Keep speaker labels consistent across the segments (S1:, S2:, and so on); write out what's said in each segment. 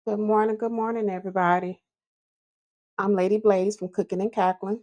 S1: Good morning, everybody. I'm Lady Blaze from Cooking and Cackling.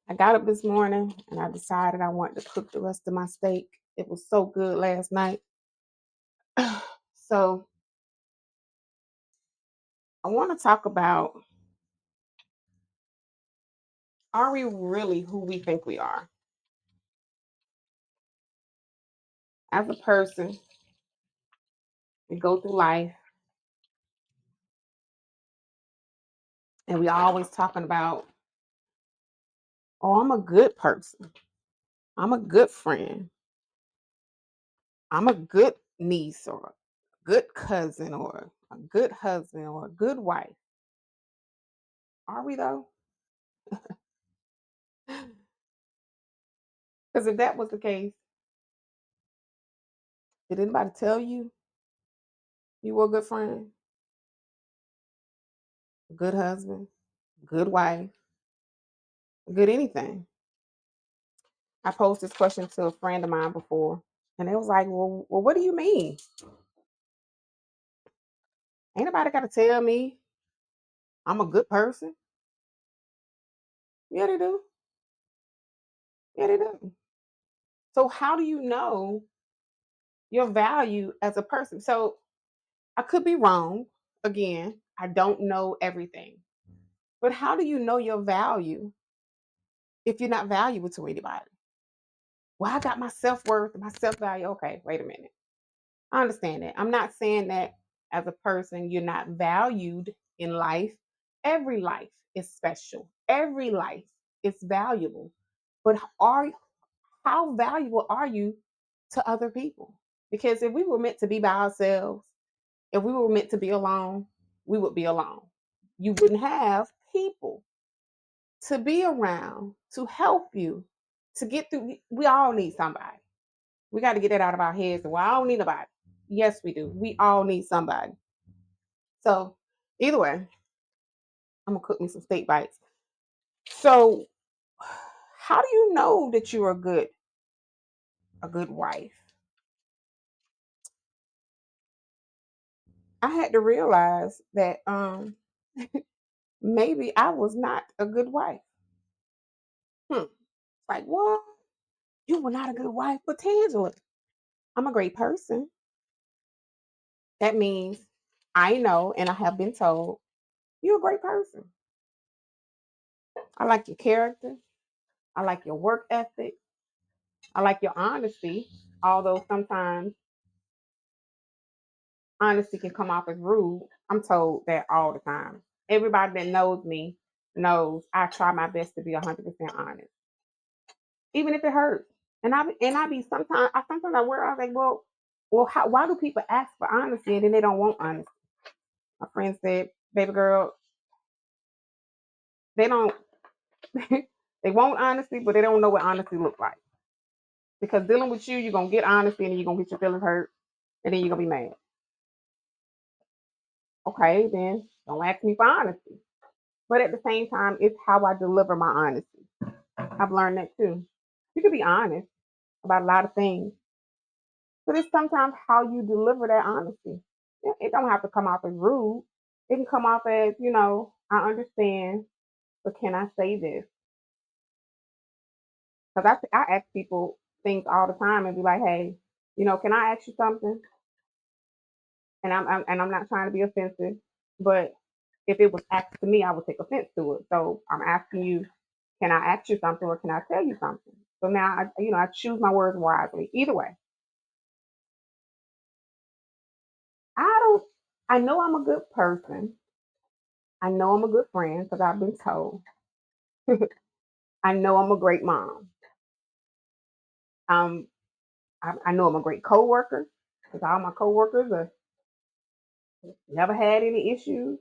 S1: I got up this morning and I decided I wanted to cook the rest of my steak. It was so good last night. So, I want to talk about, are we really who we think we are? As a person, we go through life and we always talking about, oh, I'm a good person. I'm a good friend. I'm a good niece or a good cousin or a good husband or a good wife. Are we though? Because if that was the case, did anybody tell you you were a good friend, a good husband, good wife, good anything? I posed this question to a friend of mine before, and they was like, well, what do you mean? Ain't nobody got to tell me I'm a good person. Yeah, they do. Yeah, they do. So how do you know your value as a person? So I could be wrong. Again, I don't know everything. But how do you know your value if you're not valuable to anybody? Well, I got my self worth, my self value. Okay, wait a minute. I understand that. I'm not saying that as a person you're not valued in life. Every life is special. Every life is valuable. But are how valuable are you to other people? Because if we were meant to be by ourselves, if we were meant to be alone, we would be alone. You wouldn't have people to be around to help you to get through. We all need somebody. We got to get that out of our heads. Well, I don't need nobody. Yes, we do. We all need somebody. So either way, I'm gonna cook me some steak bites. So how do you know that you're a good wife? I had to realize that maybe I was not a good wife. Hmm. Like what? You were not a good wife, but Tangela, I'm a great person. That means I know and I have been told you're a great person. I like your character. I like your work ethic. I like your honesty, although sometimes honesty can come off as rude. I'm told that all the time. Everybody that knows me knows I try my best to be 100% honest, even if it hurts. And I be sometimes I worry. I was like, well, why do people ask for honesty and then they don't want honesty? My friend said, baby girl, they don't they want honesty, but they don't know what honesty looks like. Because dealing with you, you're gonna get honesty and then you're gonna get your feelings hurt and then you're gonna be mad. Okay, then don't ask me for honesty. But at the same time, it's how I deliver my honesty. I've learned that too. You can be honest about a lot of things, but it's sometimes how you deliver that honesty. It don't have to come off as rude. It can come off as, I understand, but can I say this? Because I ask people things all the time and be like, hey, can I ask you something? And I'm not trying to be offensive, but if it was asked to me, I would take offense to it. So I'm asking you, can I ask you something or can I tell you something? So now I choose my words wisely. Either way, I don't. I know I'm a good person. I know I'm a good friend because I've been told. I know I'm a great mom. Um, I know I'm a great coworker because all my coworkers have never had any issues.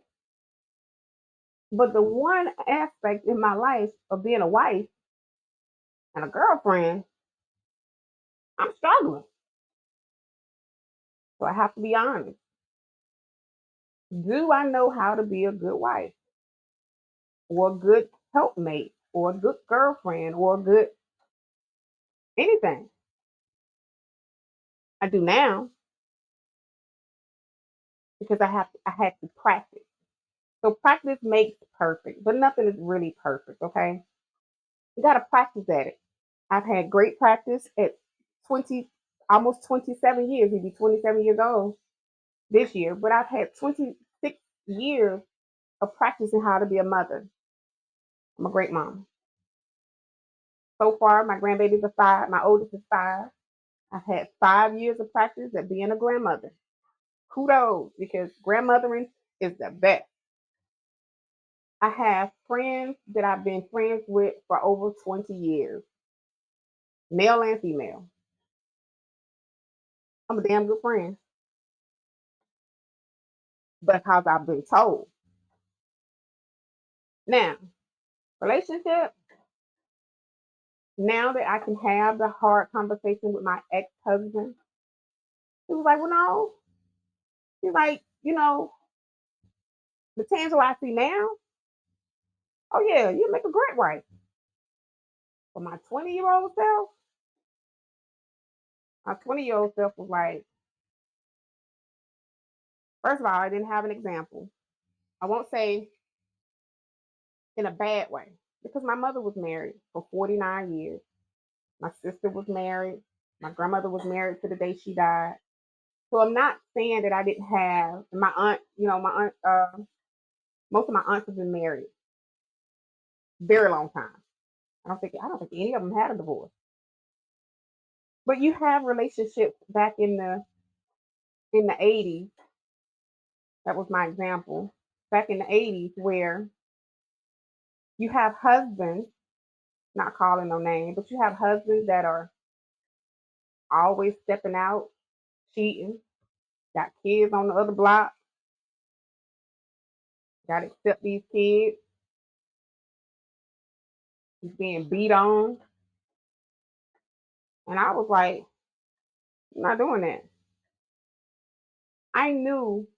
S1: But the one aspect in my life of being a wife and a girlfriend, I'm struggling. So I have to be honest. Do I know how to be a good wife or a good helpmate or a good girlfriend or a good anything? I do now because I had to practice. So practice makes perfect, but nothing is really perfect, okay? You gotta practice at it. I've had great practice at 20, almost 27 years. He'd be 27 years old this year, but I've had 26 years of practicing how to be a mother. I'm a great mom. So far, my grandbabies are 5. My oldest is 5. I've had 5 years of practice at being a grandmother. Kudos, because grandmothering is the best. I have friends that I've been friends with for over 20 years, male and female. I'm a damn good friend because I've been told. Now, relationship, now that I can have the hard conversation with my ex husband, he was like, well, no. He's like, the Tangela I see now, oh, yeah, you make a great wife. For my 20-year-old self, my 20-year-old self was like, first of all, I didn't have an example. I won't say in a bad way because my mother was married for 49 years. My sister was married. My grandmother was married to the day she died. So I'm not saying that I didn't have my aunt. My aunt. Most of my aunts have been married very long time. I don't think any of them had a divorce. But you have relationships back in the 80s. That was my example. Back in the 80s, where you have husbands, not calling no name, but you have husbands that are always stepping out, cheating, got kids on the other block, got to accept these kids, he's being beat on. And I was like, I'm not doing that. I knew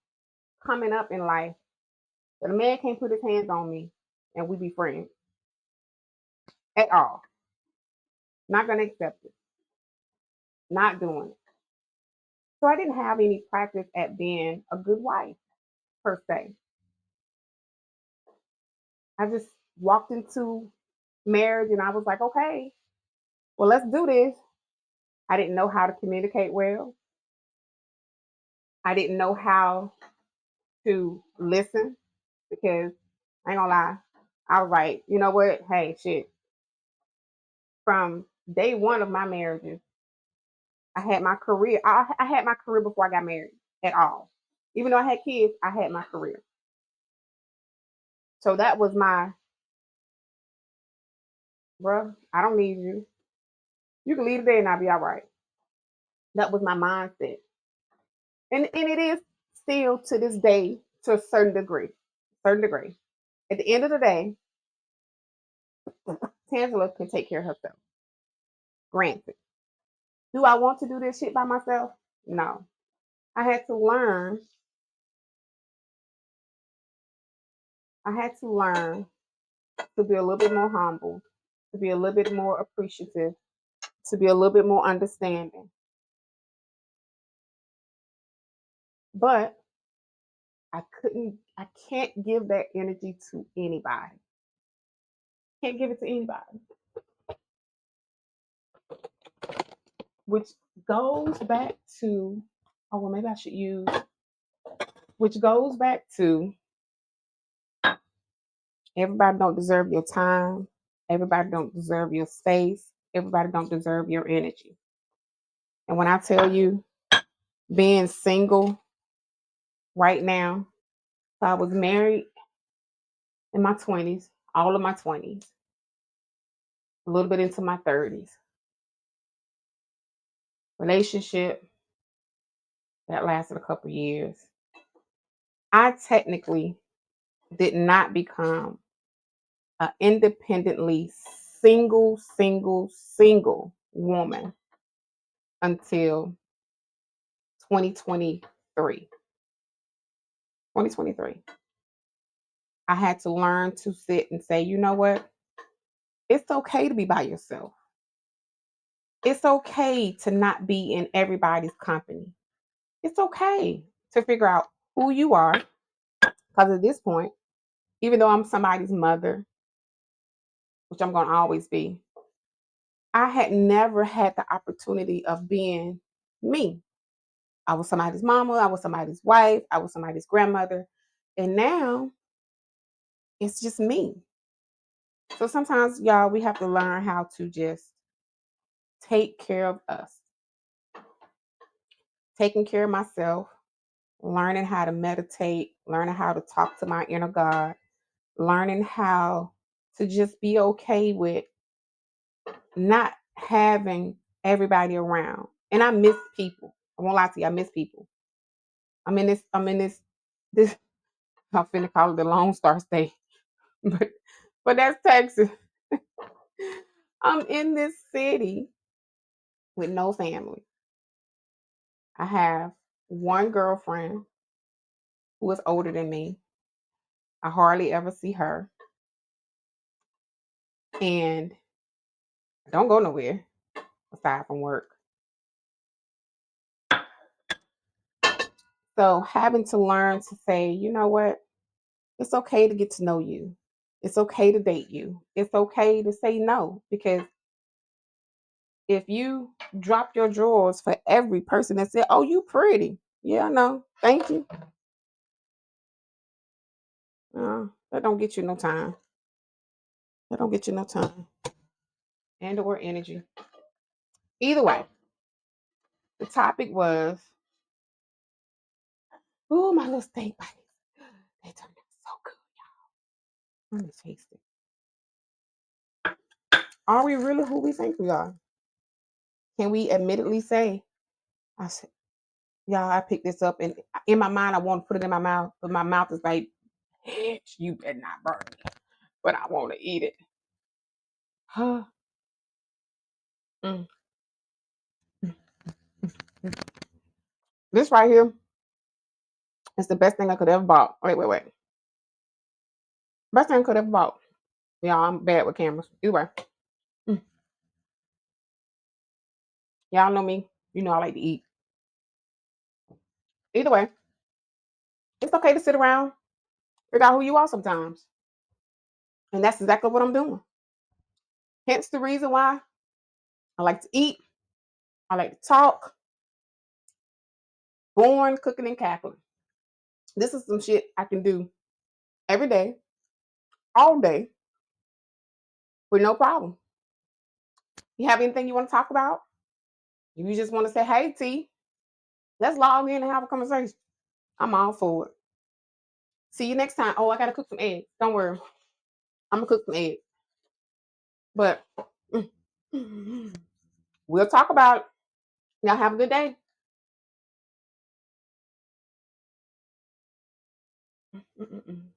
S1: coming up in life that a man can't put his hands on me and we be friends at all. Not going to accept it. Not doing it. So I didn't have any practice at being a good wife per se. I just walked into marriage and I was like, okay, well, let's do this. I didn't know how to communicate well. I didn't know how to listen because I ain't gonna lie. I was like, you know what? Hey, shit. From day one of my marriages, I had my career. I had my career before I got married at all. Even though I had kids, I had my career. So that was my, bruh, I don't need you. You can leave today and I'll be all right. That was my mindset. And it is still to this day to a certain degree. Certain degree. At the end of the day, Tangela can take care of herself. Granted. Do I want to do this shit by myself? No. I had to learn. I had to learn to be a little bit more humble, to be a little bit more appreciative, to be a little bit more understanding. But I can't give that energy to anybody. Can't give it to anybody. Which goes back to, oh, well, maybe I should use, which goes back to everybody don't deserve your time. Everybody don't deserve your space. Everybody don't deserve your energy. And when I tell you being single right now, so I was married in my 20s, all of my 20s, a little bit into my 30s. Relationship that lasted a couple years. I technically did not become an independently single woman until 2023. 2023. I had to learn to sit and say, you know what? It's okay to be by yourself. It's okay to not be in everybody's company. It's okay to figure out who you are. Because at this point, even though I'm somebody's mother, which I'm going to always be, I had never had the opportunity of being me. I was somebody's mama, I was somebody's wife, I was somebody's grandmother. And now it's just me. So sometimes, y'all, we have to learn how to just take care of us, taking care of myself, learning how to meditate, learning how to talk to my inner God, learning how to just be okay with not having everybody around. And I miss people. I won't lie to you, I miss people. I'm in this I'm finna call it the Lone Star State. But that's Texas. I'm in this city with no family. I have one girlfriend who is older than me. I hardly ever see her. And I don't go nowhere aside from work. So having to learn to say, you know what? It's okay to get to know you. It's okay to date you. It's okay to say no because if you drop your drawers for every person that said, "Oh, you pretty," yeah, I know. Thank you. That don't get you no time. That don't get you no time and or energy. Either way, the topic was, "Oh, my little steak bites. They turned out so good, y'all. Let me taste it. Are we really who we think we are? Can we admittedly say, I said, y'all, I picked this up and in my mind I want to put it in my mouth, but my mouth is like, bitch, you better not burn me. But I want to eat it. Huh? Mm. This right here is the best thing I could ever bought. Wait. Best thing I could ever bought. Y'all, I'm bad with cameras. Either way. Mm. Y'all know me. You know I like to eat. Either way, it's okay to sit around, figure out who you are sometimes. And that's exactly what I'm doing. Hence the reason why I like to eat. I like to talk. Born cooking and cackling. This is some shit I can do every day, all day, with no problem. You have anything you want to talk about? If you just want to say, hey, T, let's log in and have a conversation. I'm all for it. See you next time. Oh, I got to cook some eggs. Don't worry. I'm going to cook some eggs. But we'll talk about it. Y'all have a good day. Mm-mm-mm.